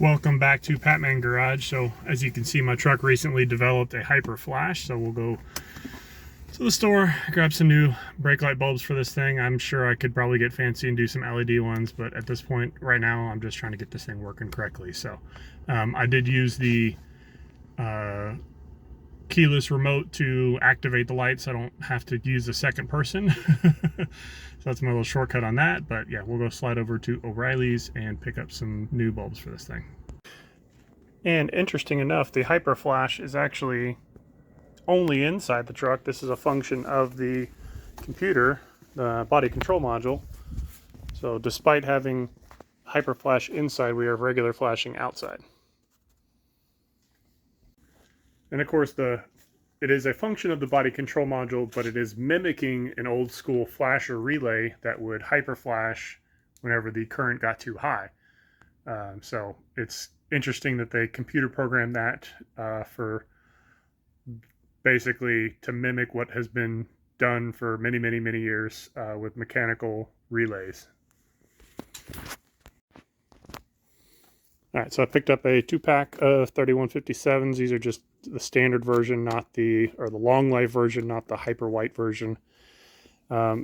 Welcome back to Patman Garage. So as you can see, my truck recently developed a hyper flash, so we'll go to the store, grab some new brake light bulbs for this thing. I'm sure I could probably get fancy and do some LED ones, but at this point right now I'm just trying to get this thing working correctly. So I did use the keyless remote to activate the lights, so I don't have to use the second person. So that's my little shortcut on that. But yeah, we'll go slide over to O'Reilly's and pick up some new bulbs for this thing. And interesting enough, the hyper flash is actually only inside the truck. This is a function of the computer, the body control module. So despite having hyper flash inside, we have regular flashing outside. And of course, it is a function of the body control module, but it is mimicking an old school flasher relay that would hyper flash whenever the current got too high. So it's interesting that they computer programmed that for basically to mimic what has been done for many, many, many years with mechanical relays. All right, so I picked up a 2-pack of 3157s. These are just the standard version, not the long life version, not the hyper white version.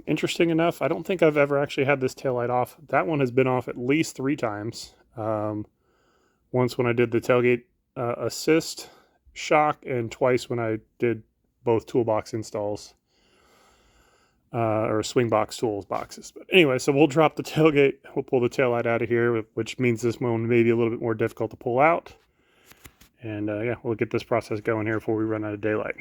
Interesting enough, I don't think I've ever actually had this taillight off. That one has been off at least 3 times. Once when I did the tailgate assist shock, and twice when I did both toolbox installs. Or swing box tools boxes. But anyway, so we'll drop the tailgate, we'll pull the taillight out of here, which means this one may be a little bit more difficult to pull out. And yeah, we'll get this process going here before we run out of daylight.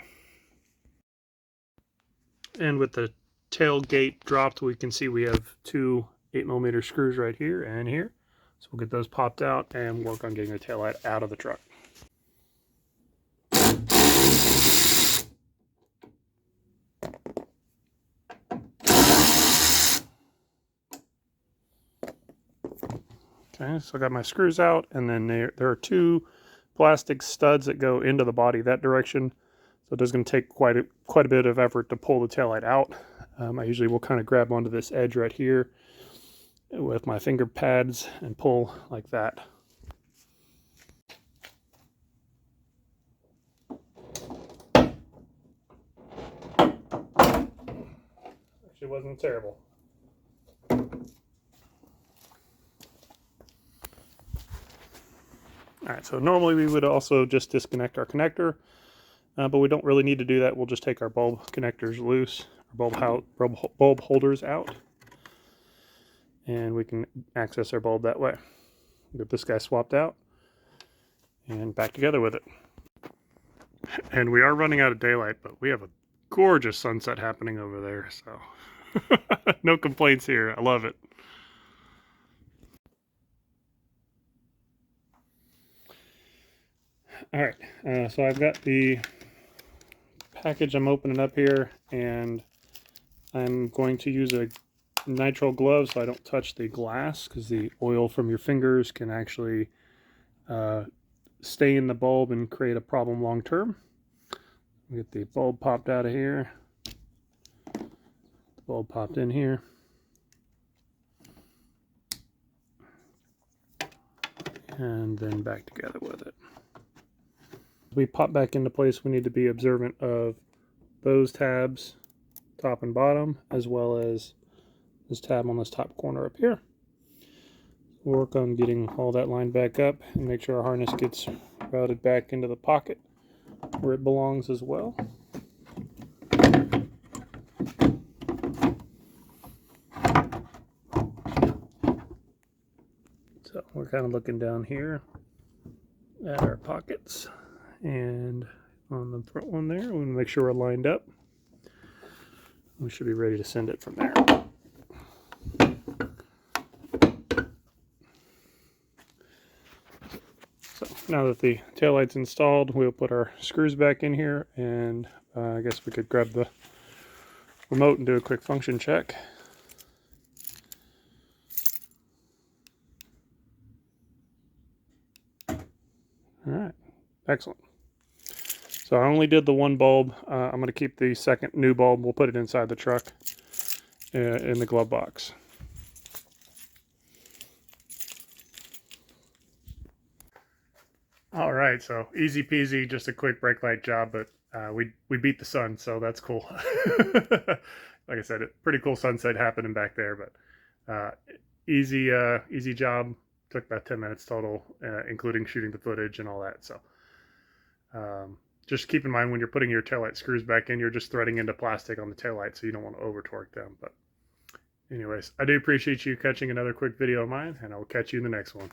And with the tailgate dropped, we can see we have 2 8mm screws right here and here. So we'll get those popped out and work on getting the taillight out of the truck. Okay, so I got my screws out, and then there are 2 plastic studs that go into the body that direction. So it is going to take quite a bit of effort to pull the taillight out. I usually will kind of grab onto this edge right here with my finger pads and pull like that. Actually wasn't terrible. All right, so normally we would also just disconnect our connector, but we don't really need to do that. We'll just take our bulb connectors loose, our bulb holders out, and we can access our bulb that way. Get this guy swapped out and back together with it. And we are running out of daylight, but we have a gorgeous sunset happening over there, so no complaints here. I love it. All right, so I've got the package I'm opening up here, and I'm going to use a nitrile glove so I don't touch the glass, because the oil from your fingers can actually stay in the bulb and create a problem long term. Get the bulb popped out of here. The bulb popped in here. And then back together with it. We pop back into place, we need to be observant of those tabs, top and bottom, as well as this tab on this top corner up here. We'll work on getting all that lined back up and make sure our harness gets routed back into the pocket where it belongs as well. So we're kind of looking down here at our pockets, and on the front one there, we want to make sure we're lined up. We should be ready to send it from there. So now that the taillight's installed, we'll put our screws back in here, and I guess we could grab the remote and do a quick function check. All right, excellent. So I only did the 1 bulb. I'm going to keep the second new bulb. We'll put it inside the truck in the glove box. All right, so easy peasy, just a quick brake light job, but we beat the sun, so that's cool. Like I said, pretty cool sunset happening back there, but easy job. Took about 10 minutes total, including shooting the footage and all that. So just keep in mind when you're putting your taillight screws back in, you're just threading into plastic on the taillight, so you don't want to over torque them. But anyways, I do appreciate you catching another quick video of mine, and I will catch you in the next one.